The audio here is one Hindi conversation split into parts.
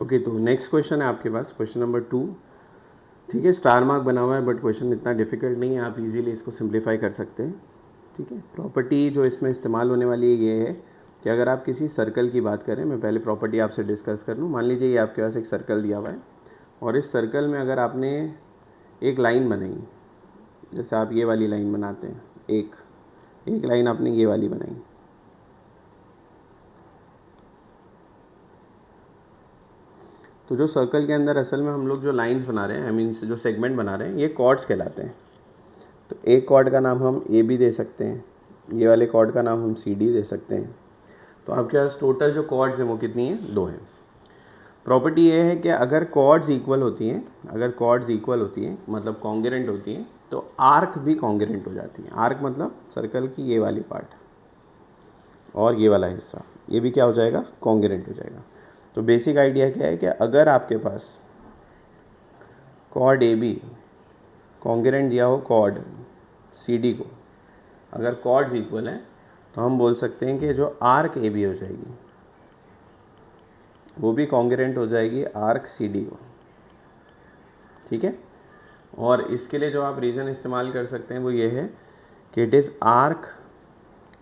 ओके, तो नेक्स्ट क्वेश्चन है आपके पास, क्वेश्चन नंबर 2। ठीक है, स्टार मार्क बना हुआ है बट क्वेश्चन इतना डिफिकल्ट नहीं है, आप इजीली इसको सिंप्लीफाई कर सकते हैं। ठीक है, प्रॉपर्टी जो इसमें इस्तेमाल होने वाली है ये है कि अगर आप किसी सर्कल की बात करें, मैं पहले प्रॉपर्टी आपसे डिस्कस कर लूँ। मान लीजिए ये आपके पास एक सर्कल दिया हुआ है और इस सर्कल में अगर आपने एक लाइन बनाई, जैसे आप ये वाली लाइन बनाते हैं, एक लाइन आपने ये वाली बनाई, तो जो सर्कल के अंदर असल में हम लोग जो लाइंस बना रहे हैं, आई मीन जो सेगमेंट बना रहे हैं, ये कॉर्ड्स कहलाते हैं। तो एक कॉर्ड का नाम हम ए बी दे सकते हैं, ये वाले कॉर्ड का नाम हम सी डी दे सकते हैं। तो आपके पास टोटल जो कॉर्ड्स हैं वो कितनी हैं? 2 हैं। प्रॉपर्टी ये है कि अगर कॉर्ड्स इक्वल होती हैं, मतलब कॉन्ग्रुएंट होती हैं, तो आर्क भी कॉन्ग्रुएंट हो जाती है। आर्क मतलब सर्कल की ये वाली पार्ट और ये वाला हिस्सा, ये भी क्या हो जाएगा? कॉन्ग्रुएंट हो जाएगा। तो बेसिक आइडिया क्या है कि अगर आपके पास कॉर्ड ए बी कॉन्ग्रुएंट दिया हो कॉर्ड सी डी को, अगर कॉर्ड्स इक्वल हैं तो हम बोल सकते हैं कि जो आर्क ए बी हो जाएगी वो भी कॉन्ग्रुएंट हो जाएगी आर्क सी डी को। ठीक है, और इसके लिए जो आप रीज़न इस्तेमाल कर सकते हैं वो ये है कि it is arc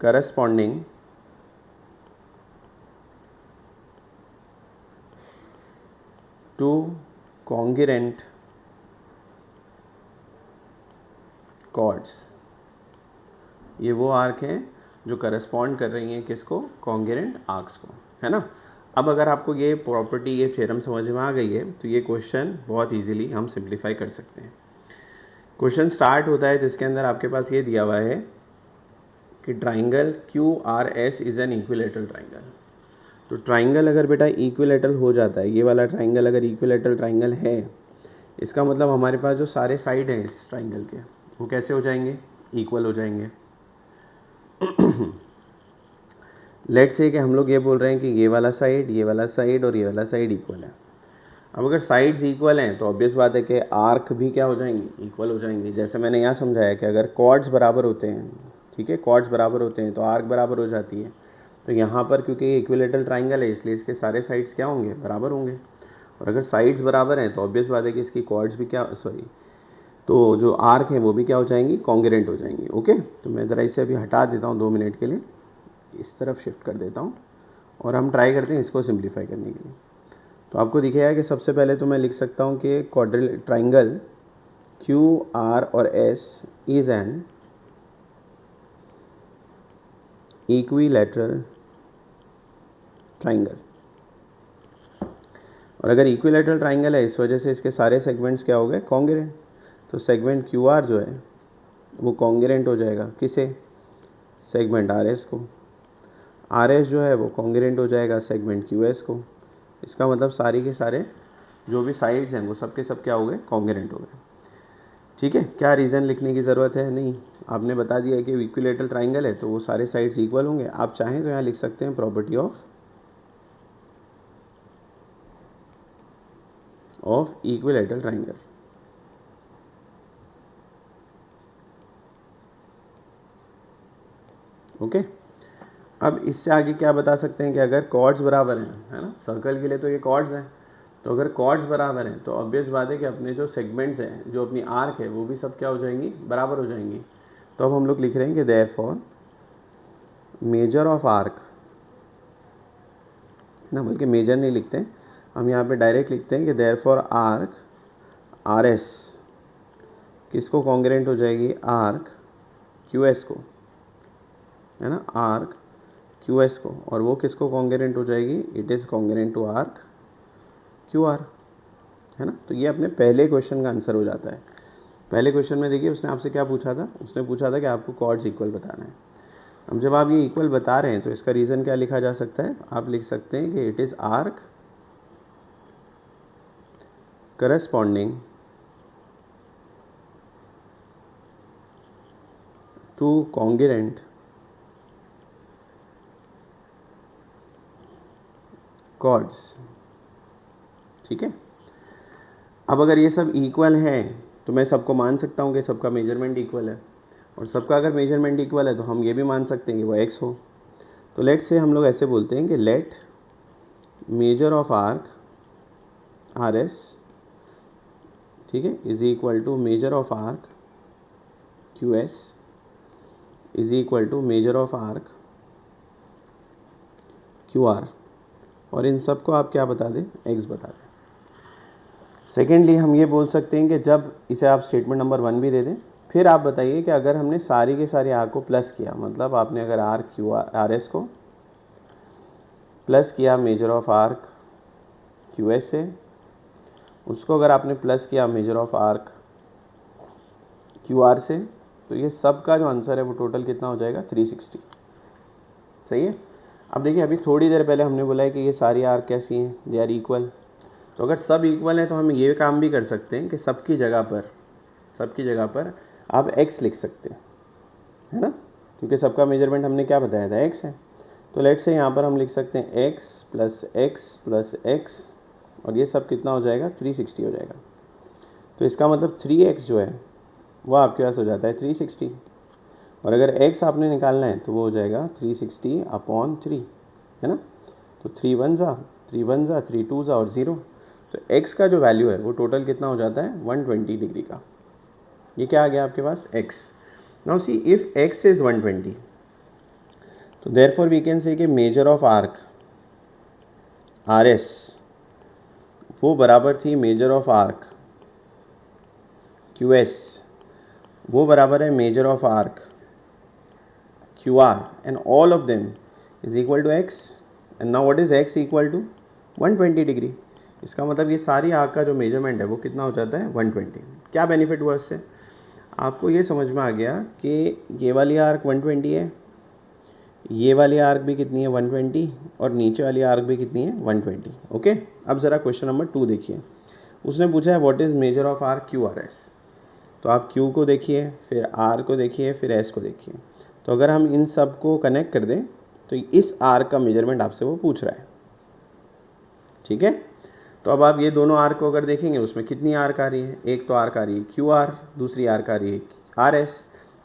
corresponding to congruent chords. ये वो आर्क हैं जो करस्पॉन्ड कर रही हैं किसको? कॉन्ग्रुएंट आर्क्स को, है ना। अब अगर आपको ये प्रॉपर्टी, ये थ्योरम समझ में आ गई है तो ये क्वेश्चन बहुत इजीली हम सिंप्लीफाई कर सकते हैं। क्वेश्चन स्टार्ट होता है जिसके अंदर आपके पास ये दिया हुआ है कि triangle Q R S is an equilateral triangle. तो ट्राइंगल अगर बेटा इक्विलेटरल हो जाता है, ये वाला ट्राइंगल अगर इक्विलेटरल ट्राइंगल है, इसका मतलब हमारे पास जो सारे साइड हैं इस ट्राइंगल के वो कैसे हो जाएंगे? इक्वल हो जाएंगे। लेट्स से कि हम लोग ये बोल रहे हैं कि ये वाला साइड और ये वाला साइड इक्वल है। अब अगर साइड्स इक्वल हैं तो ऑब्वियस बात है कि आर्क भी क्या हो जाएंगी? इक्वल हो जाएंगे। जैसे मैंने यहाँ समझाया कि अगर कॉर्ड्स बराबर होते हैं, ठीक है, कॉर्ड्स बराबर होते हैं तो आर्क बराबर हो जाती है। तो यहाँ पर क्योंकि ये इक्विलेटरल ट्राइंगल है इसलिए इसके सारे साइड्स क्या होंगे? बराबर होंगे। और अगर साइड्स बराबर हैं तो ऑब्वियस बात है कि इसकी कॉर्ड्स भी क्या, तो जो आर्क है वो भी क्या हो जाएंगी? कॉन्ग्रुएंट हो जाएंगी। ओके, तो मैं ज़रा इसे अभी हटा देता हूँ 2 मिनट के लिए, इस तरफ शिफ्ट कर देता हूँ और हम ट्राई करते हैं इसको सिंप्लीफाई करने के लिए। तो आपको दिखेगा कि सबसे पहले तो मैं लिख सकता हूँ कि ट्राइंगल क्यू आर और S is an equilateral triangle. और अगर इक्विलैटरल ट्राइंगल है इस वजह से इसके सारे सेगमेंट्स क्या हो गए? कॉन्ग्रुएंट। तो सेगमेंट क्यू आर जो है वो कॉन्ग्रुएंट हो जाएगा किसे? सेगमेंट आर एस को। आर एस जो है वो कॉन्ग्रुएंट हो जाएगा सेगमेंट क्यू एस को। इसका मतलब सारे के सारे जो भी साइड्स हैं वो सब के सब क्या हो गए? कॉन्ग्रुएंट हो गए। ठीक है, क्या रीज़न लिखने की ज़रूरत है? नहीं, आपने बता दिया है कि इक्विलैटरल ट्राइंगल है तो वो सारे साइड्स इक्वल होंगे। आप चाहें तो यहाँ लिख सकते हैं property of equilateral triangle. Okay, अब इससे आगे क्या बता सकते हैं कि अगर कॉर्ड्स बराबर हैं, है ना, सर्कल के लिए तो ये कॉर्ड्स हैं, तो अगर कॉर्ड्स बराबर हैं तो ऑब्वियस बात है कि अपने जो सेगमेंट्स हैं, जो अपनी आर्क है, वो भी सब क्या हो जाएंगी? बराबर हो जाएंगी। तो अब हम लोग लिख रहे हैं कि देयरफॉर मेजर ऑफ आर्क, ना बल्कि मेजर नहीं लिखते हैं हम यहाँ पे, डायरेक्ट लिखते हैं कि देयरफॉर आर्क आर एस किसको कॉन्ग्रुएंट हो जाएगी? आर्क क्यू एस को, है ना, आर्क क्यू एस को। और वो किसको कॉन्ग्रुएंट हो जाएगी? It is congruent to arc Q R, है ना। तो ये अपने पहले क्वेश्चन का आंसर हो जाता है। पहले क्वेश्चन में देखिए उसने आपसे क्या पूछा था? उसने पूछा था कि आपको कॉर्ड्स इक्वल बताना है। अब जब आप ये इक्वल बता रहे हैं तो इसका रीज़न क्या लिखा जा सकता है? आप लिख सकते हैं कि it is arc corresponding to congruent chords. ठीक है, अब अगर ये सब इक्वल है तो मैं सबको मान सकता हूँ कि सबका मेजरमेंट इक्वल है, और सबका अगर मेजरमेंट इक्वल है तो हम ये भी मान सकते हैं कि वो x हो। तो लेट से हम लोग ऐसे बोलते हैं कि let measure of arc R S, ठीक है, is equal to measure of arc Q S is equal to measure of arc Q R, और इन सब को आप क्या बता दें, एक्स बता दें। सेकेंडली हम ये बोल सकते हैं कि जब इसे आप स्टेटमेंट नंबर 1 भी दे दें, फिर आप बताइए कि अगर हमने सारी के सारी आर को प्लस किया, मतलब आपने अगर आर क्यू आर एस को प्लस किया major of arc Q S से, उसको अगर आपने प्लस किया major of arc Q are से, तो ये सब का जो आंसर है वो टोटल कितना हो जाएगा, 360। सही है। अब देखिए अभी थोड़ी देर पहले हमने बोला है कि ये सारी आर्क कैसी हैं, दे आर इक्वल। तो अगर सब इक्वल है तो हम ये काम भी कर सकते हैं कि सबकी जगह पर आप x लिख सकते हैं, है ना, क्योंकि सबका मेजरमेंट हमने क्या बताया था, x है। तो लेट्स से यहाँ पर हम लिख सकते हैं x plus x plus x, और ये सब कितना हो जाएगा, 360 हो जाएगा। तो इसका मतलब 3x जो है वो आपके पास हो जाता है 360, और अगर x आपने निकालना है तो वो हो जाएगा 360/3, है ना। तो 3 1 ज़ा 3 1 ज़ा 3 2 ज़ा और 0, तो x का जो वैल्यू है वो टोटल कितना हो जाता है, 120 डिग्री का। ये क्या आ गया आपके पास, x। Now see if x is 120, तो देयरफॉर वी कैन से कि measure of arc R S वो बराबर थी measure of arc Q S वो बराबर है measure of arc Q R, and all of them is equal to x, and now what is x equal to 120 degree. इसका मतलब ये सारी आर्क का जो मेजरमेंट है वो कितना हो जाता है, 120। क्या बेनिफिट हुआ इससे, आपको ये समझ में आ गया कि ये वाली आर्क 120 है, ये वाली आर्क भी कितनी है, 120, और नीचे वाली आर्क भी कितनी है, 120। ओके। अब ज़रा क्वेश्चन नंबर 2 देखिए, उसने पूछा है what is measure of arc Q R S. तो आप Q को देखिए, फिर R को देखिए, फिर S को देखिए। तो अगर हम इन सब को कनेक्ट कर दें तो इस आर्क का मेजरमेंट आपसे वो पूछ रहा है, ठीक है। तो अब आप ये दोनों आर्क को अगर देखेंगे उसमें कितनी आर्क आ रही है, एक तो आर्क आ रही है QR, दूसरी आर्क आ रही है RS,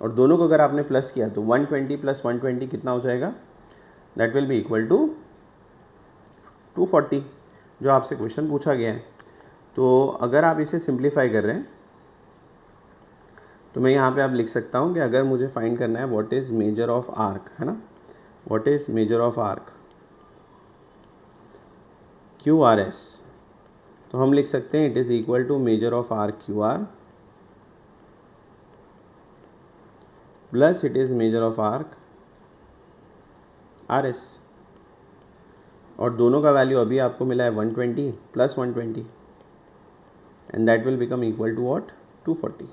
और दोनों को अगर आपने प्लस किया तो 120 + 120 कितना हो जाएगा, that will be equal to 240, जो आपसे क्वेश्चन पूछा गया है। तो अगर आप इसे सिंप्लीफाई कर रहे हैं तो मैं यहाँ पे आप लिख सकता हूँ कि अगर मुझे फाइंड करना है what is measure of arc, है ना, what is measure of arc Q R S, तो हम लिख सकते हैं it is equal to measure of arc Q R plus it is measure of arc R S, और दोनों का वैल्यू अभी आपको मिला है 120 + 120, and that will become equal to what, 240।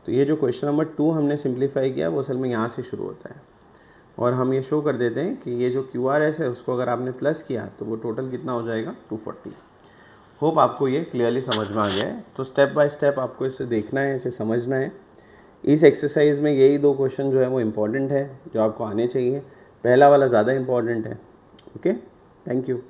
तो ये जो क्वेश्चन नंबर 2 हमने सिंप्लीफाई किया वो असल में यहाँ से शुरू होता है, और हम ये शो कर देते हैं कि ये जो क्यू आर एस है उसको अगर आपने प्लस किया तो वो टोटल कितना हो जाएगा, 240। होप आपको ये क्लियरली समझ में आ गया है। तो स्टेप बाय स्टेप आपको इसे देखना है, इसे समझना है। इस एक्सरसाइज में यही 2 क्वेश्चन जो है वो इम्पॉर्टेंट है, जो आपको आने चाहिए। पहला वाला ज़्यादा इम्पॉर्टेंट है। Okay, thank you.